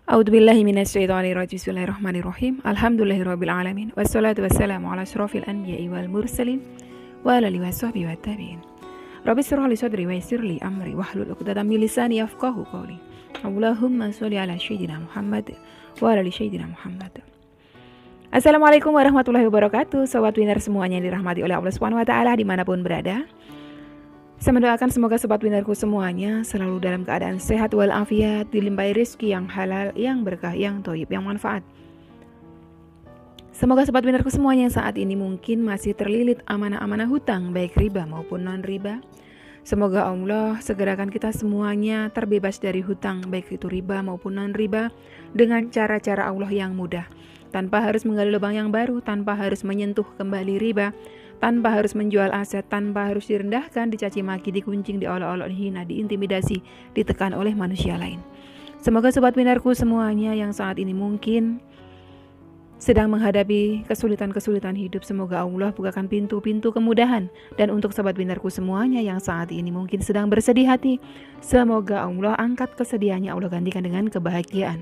A'udzubillahi minasyaitonirrajim. Bismillahirrahmanirrahim. Alhamdulillahirabbil alamin. Wassalatu wassalamu ala asyrofil anbiya'i wal mursalin wa ala alihi washabbihi wattabi'in. Rabbi shrah li sadri wa yassir li amri wahlul 'uqdatam min lisani yafqahu qawli. Allahumma sholli ala sayyidina Muhammad wa ala ali sayyidina Muhammad. Assalamualaikum warahmatullahi wabarakatuh. Sobat Winner semuanya yang dirahmati oleh Allah Subhanahu wa taala dimanapun berada. Saya mendoakan semoga sobat winnerku semuanya selalu dalam keadaan sehat walafiat, dilimpahi rezeki yang halal, yang berkah, yang thayyib, yang manfaat. Semoga sobat winnerku semuanya yang saat ini mungkin masih terlilit amanah-amanah hutang, baik riba maupun non-riba. Semoga Allah segerakan kita semuanya terbebas dari hutang, baik itu riba maupun non-riba, dengan cara-cara Allah yang mudah. Tanpa harus menggali lubang yang baru, tanpa harus menyentuh kembali riba, tanpa harus menjual aset, tanpa harus direndahkan, dicaci maki, dikuncing, diolok-olok, dihina, diintimidasi, ditekan oleh manusia lain. Semoga sobat winnerku semuanya yang saat ini mungkin sedang menghadapi kesulitan-kesulitan hidup, semoga Allah bukakan pintu-pintu kemudahan. Dan untuk sobat winnerku semuanya yang saat ini mungkin sedang bersedih hati, semoga Allah angkat kesedihannya, Allah gantikan dengan kebahagiaan.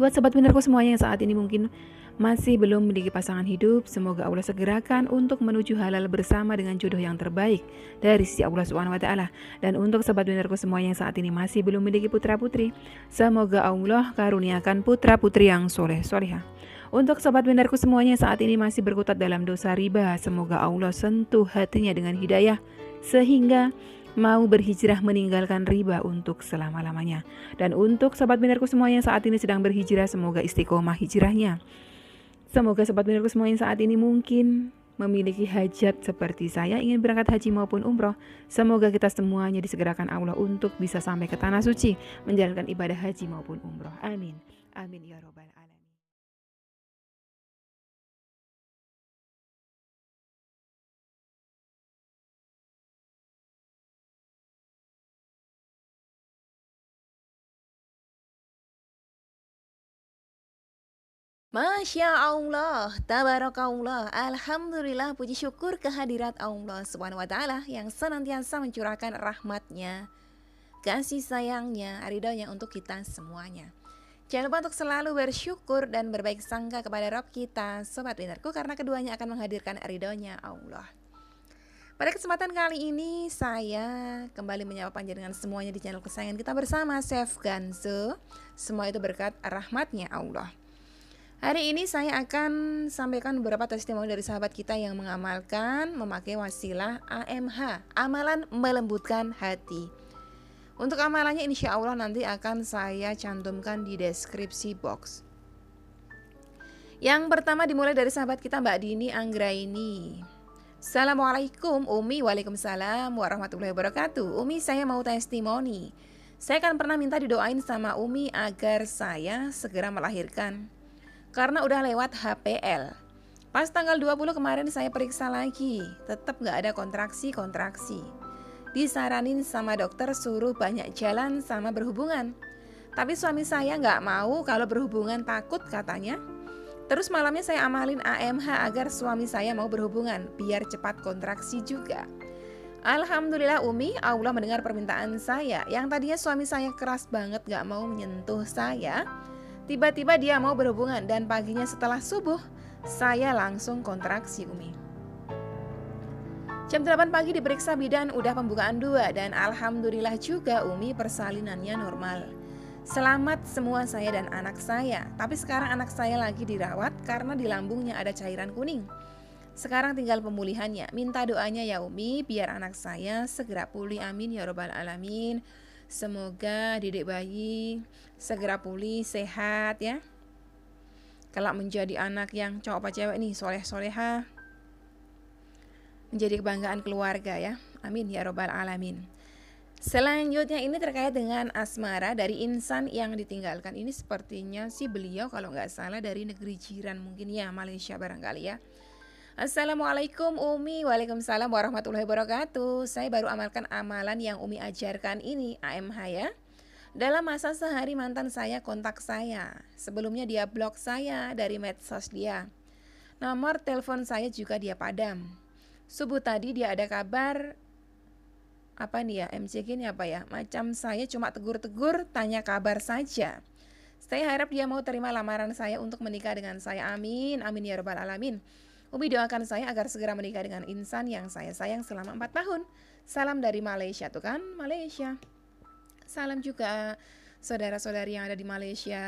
Buat sobat winnerku semuanya yang saat ini mungkin masih belum memiliki pasangan hidup, semoga Allah segerakan untuk menuju halal bersama dengan jodoh yang terbaik dari sisi Allah Subhanahu wa taala. Dan untuk sobat winnerku semuanya yang saat ini masih belum memiliki putra-putri, semoga Allah karuniakan putra-putri yang soleh-solehah. Untuk sobat winnerku semuanya yang saat ini masih berkutat dalam dosa riba, semoga Allah sentuh hatinya dengan hidayah sehingga mau berhijrah meninggalkan riba untuk selama-lamanya. Dan untuk sobat winnerku semuanya yang saat ini sedang berhijrah, semoga istiqomah hijrahnya. Semoga sobat winnerku semuanya saat ini mungkin memiliki hajat seperti saya, ingin berangkat haji maupun umroh. Semoga kita semuanya disegerakan Allah untuk bisa sampai ke tanah suci, menjalankan ibadah haji maupun umroh. Amin. Amin ya robbal alamin. Masya Allah, tabarakallah, alhamdulillah, puji syukur kehadirat Allah Subhanahu wa taala yang senantiasa mencurahkan rahmatnya, kasih sayangnya, ridhonya untuk kita semuanya. Jangan lupa untuk selalu bersyukur dan berbaik sangka kepada Rabb kita, sobat winnerku, karena keduanya akan menghadirkan ridhonya Allah. Pada kesempatan kali ini saya kembali menyapa panjenengan semuanya di channel kesayangan kita bersama Chef Ganzo. Semua itu berkat rahmatnya Allah. Hari ini saya akan sampaikan beberapa testimoni dari sahabat kita yang mengamalkan memakai wasilah AMH, amalan melembutkan hati. Untuk amalannya insya Allah nanti akan saya cantumkan di deskripsi box. Yang pertama dimulai dari sahabat kita Mbak Dini Anggraini. Assalamualaikum Umi. Waalaikumsalam warahmatullahi wabarakatuh. Umi, saya mau testimoni. Saya kan pernah minta didoain sama Umi agar saya segera melahirkan, karena udah lewat HPL. Pas tanggal 20 kemarin saya periksa lagi, tetap gak ada kontraksi. Disaranin sama dokter suruh banyak jalan sama berhubungan. Tapi suami saya gak mau kalau berhubungan, takut katanya. Terus malamnya saya amalin AMH agar suami saya mau berhubungan, biar cepat kontraksi juga. Alhamdulillah Umi, Allah mendengar permintaan saya. Yang tadinya suami saya keras banget gak mau menyentuh saya, tiba-tiba dia mau berhubungan, dan paginya setelah subuh saya langsung kontraksi Umi. Jam 8 pagi diperiksa bidan, udah pembukaan 2, dan alhamdulillah juga Umi persalinannya normal. Selamat semua saya dan anak saya. Tapi sekarang anak saya lagi dirawat karena di lambungnya ada cairan kuning. Sekarang tinggal pemulihannya. Minta doanya ya Umi biar anak saya segera pulih, amin ya robbal alamin. Semoga didik bayi segera pulih, sehat ya. Kelak menjadi anak yang cowok apa cewek nih, soleh-soleha, menjadi kebanggaan keluarga ya. Amin ya robbal alamin. Selanjutnya ini terkait dengan asmara dari insan yang ditinggalkan. Ini sepertinya sih beliau kalau nggak salah dari negeri jiran, mungkin ya Malaysia barangkali ya. Assalamualaikum Umi. Waalaikumsalam warahmatullahi wabarakatuh. Saya baru amalkan amalan yang Umi ajarkan ini, AMH ya. Dalam masa sehari mantan saya kontak saya. Sebelumnya dia blok saya dari medsos dia. Nomor telepon saya juga dia padam. Subuh tadi dia ada kabar, apa nih ya, MCG ini apa ya, macam saya cuma tegur-tegur, tanya kabar saja. Saya harap dia mau terima lamaran saya untuk menikah dengan saya. Amin, amin ya rabbal alamin. Umi doakan saya agar segera menikah dengan insan yang saya sayang selama 4 tahun. Salam dari Malaysia, tuh kan, Malaysia. Salam juga saudara-saudari yang ada di Malaysia.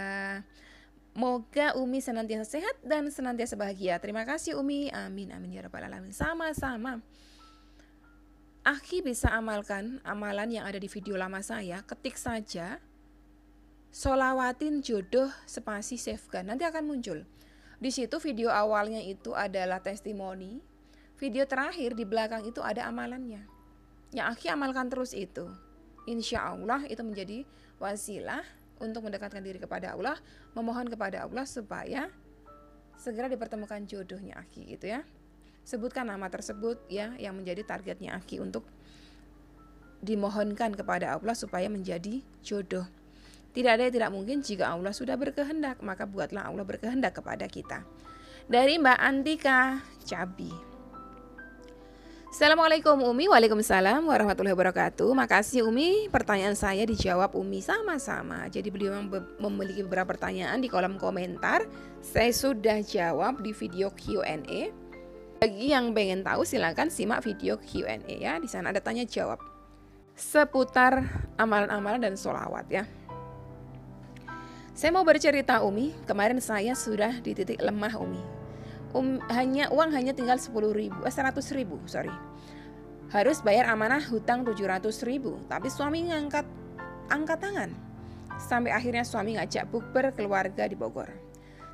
Moga Umi senantiasa sehat dan senantiasa bahagia. Terima kasih Umi. Amin, amin ya rabbal alamin. Sama-sama. Aki bisa amalkan amalan yang ada di video lama saya. Ketik saja solawatin jodoh spasi safegan, nanti akan muncul. Di situ video awalnya itu adalah testimoni, video terakhir di belakang itu ada amalannya. Yang Aki amalkan terus itu. Insya Allah itu menjadi wasilah untuk mendekatkan diri kepada Allah, memohon kepada Allah supaya segera dipertemukan jodohnya Aki gitu ya. Sebutkan nama tersebut ya yang menjadi targetnya Aki untuk dimohonkan kepada Allah supaya menjadi jodoh. Tidak ada yang tidak mungkin jika Allah sudah berkehendak, maka buatlah Allah berkehendak kepada kita. Dari Mbak Antika Cabi. Assalamualaikum Umi. Waalaikumsalam warahmatullahi wabarakatuh. Makasih Umi, pertanyaan saya dijawab Umi. Sama-sama. Jadi beliau memiliki beberapa pertanyaan di kolom komentar. Saya sudah jawab di video Q&A. Bagi yang pengen tahu silakan simak video Q&A ya. Di sana ada tanya jawab seputar amalan-amalan dan sholawat ya. Saya mau bercerita Umi, kemarin saya sudah di titik lemah Umi. Uang hanya tinggal 100.000. Harus bayar amanah hutang 700.000, tapi suami angkat tangan. Sampai akhirnya suami ngajak bukber keluarga di Bogor.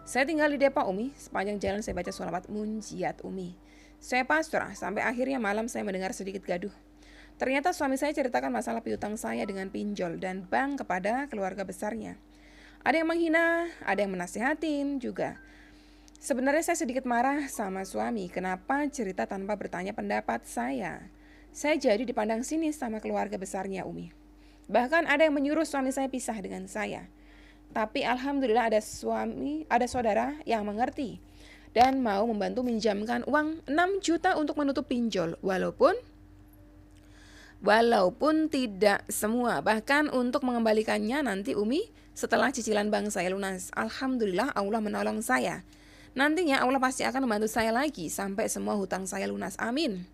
Saya tinggal di Depok Umi, sepanjang jalan saya baca sholawat munjiat Umi. Saya pasrah sampai akhirnya malam saya mendengar sedikit gaduh. Ternyata suami saya ceritakan masalah piutang saya dengan pinjol dan bank kepada keluarga besarnya. Ada yang menghina, ada yang menasihatin juga. Sebenarnya saya sedikit marah sama suami. Kenapa cerita tanpa bertanya pendapat saya? Saya jadi dipandang sinis sama keluarga besarnya Umi. Bahkan ada yang menyuruh suami saya pisah dengan saya. Tapi alhamdulillah ada saudara yang mengerti dan mau membantu minjamkan uang 6 juta untuk menutup pinjol. Walaupun tidak semua, bahkan untuk mengembalikannya nanti Umi setelah cicilan bank saya lunas. Alhamdulillah Allah menolong saya. Nantinya Allah pasti akan membantu saya lagi sampai semua hutang saya lunas. Amin.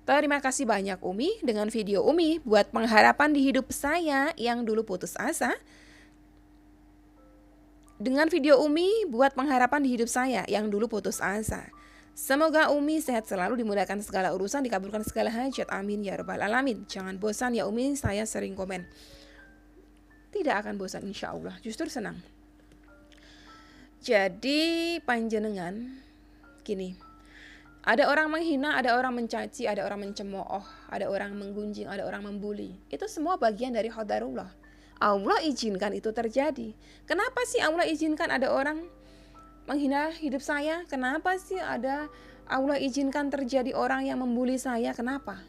Terima kasih banyak Umi. Dengan video Umi buat pengharapan di hidup saya yang dulu putus asa. Dengan video Umi buat pengharapan di hidup saya yang dulu putus asa. Semoga Umi sehat selalu, dimudahkan segala urusan, dikabulkan segala hajat. Amin ya rabbal alamin. Jangan bosan ya Umi, saya sering komen. Tidak akan bosan insya Allah, justru senang. Jadi panjenengan gini, ada orang menghina, ada orang mencaci, ada orang mencemooh, ada orang menggunjing, ada orang membuli. Itu semua bagian dari qadarullah. Allah izinkan itu terjadi. Kenapa sih Allah izinkan ada orang menghina hidup saya? Kenapa sih ada Allah izinkan terjadi orang yang membuli saya? Kenapa?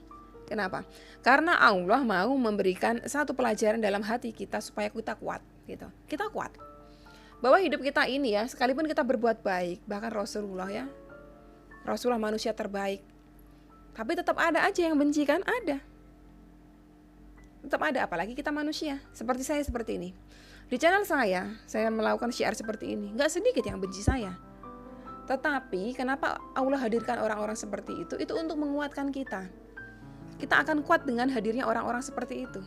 Karena Allah mau memberikan satu pelajaran dalam hati kita supaya kita kuat gitu. Kita kuat. Bahwa hidup kita ini ya, sekalipun kita berbuat baik, bahkan Rasulullah ya. Rasulullah manusia terbaik. Tapi tetap ada aja yang benci kan? Ada. Tetap ada, apalagi kita manusia. Seperti saya seperti ini. Di channel saya melakukan syiar seperti ini. Gak sedikit yang benci saya. Tetapi kenapa Allah hadirkan orang-orang seperti itu? Itu untuk menguatkan kita. Kita akan kuat dengan hadirnya orang-orang seperti itu.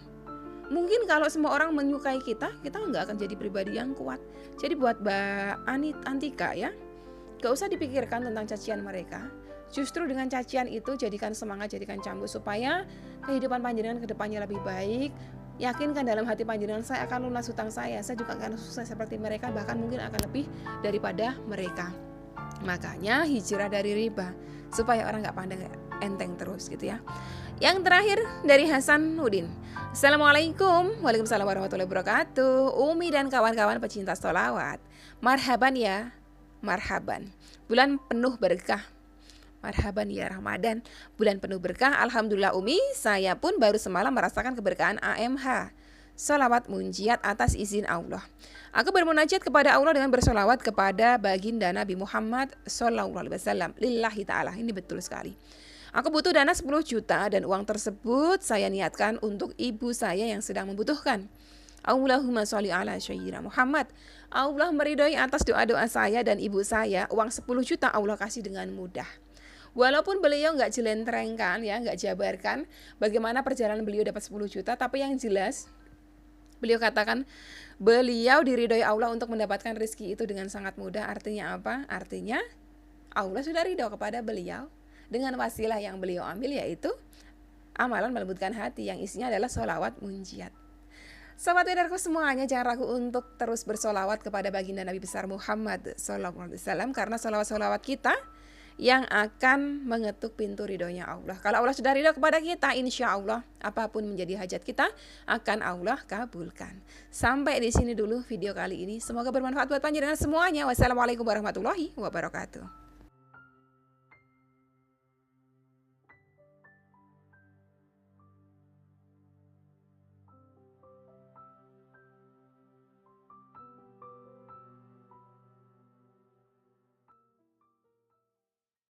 Mungkin kalau semua orang menyukai kita nggak akan jadi pribadi yang kuat. Jadi buat Mbak Antika ya, gak usah dipikirkan tentang cacian mereka. Justru dengan cacian itu jadikan semangat, jadikan cambuk supaya kehidupan panjenengan ke depannya lebih baik. Yakinkan dalam hati panjenengan, saya akan lunas hutang saya juga akan sukses seperti mereka, bahkan mungkin akan lebih daripada mereka. Makanya hijrah dari riba, supaya orang gak pandang enteng terus gitu ya. Yang terakhir dari Hasan Udin. Assalamualaikum. Waalaikumsalam warahmatullahi wabarakatuh. Umi dan kawan-kawan pecinta sholawat, marhaban ya, marhaban. Bulan penuh berkah. Marhaban ya Ramadan, bulan penuh berkah. Alhamdulillah Umi, saya pun baru semalam merasakan keberkahan AMH, sholawat munjiat atas izin Allah. Aku bermunajat kepada Allah dengan bersolawat kepada baginda Nabi Muhammad SAW. Lillahi ta'ala, ini betul sekali. Aku butuh dana 10 juta dan uang tersebut saya niatkan untuk ibu saya yang sedang membutuhkan. Allahumma sholli ala sayyidina Muhammad. Allah meridhoi atas doa-doa saya dan ibu saya. Uang 10 juta Allah kasih dengan mudah. Walaupun beliau nggak jelentrengkan ya, nggak jabarkan bagaimana perjalanan beliau dapat 10 juta, tapi yang jelas beliau katakan beliau diridhoi Allah untuk mendapatkan rezeki itu dengan sangat mudah. Artinya apa? Artinya Allah sudah ridho kepada beliau dengan wasilah yang beliau ambil, yaitu amalan melembutkan hati yang isinya adalah sholawat munjiat. Sahabat wedarku semuanya, jangan ragu untuk terus bersolawat kepada baginda Nabi besar Muhammad SAW, karena solawat-solawat kita yang akan mengetuk pintu ridhonya Allah. Kalau Allah sudah ridho kepada kita, insya Allah apapun menjadi hajat kita akan Allah kabulkan. Sampai di sini dulu video kali ini. Semoga bermanfaat buat panjenengan semuanya. Wassalamualaikum warahmatullahi wabarakatuh.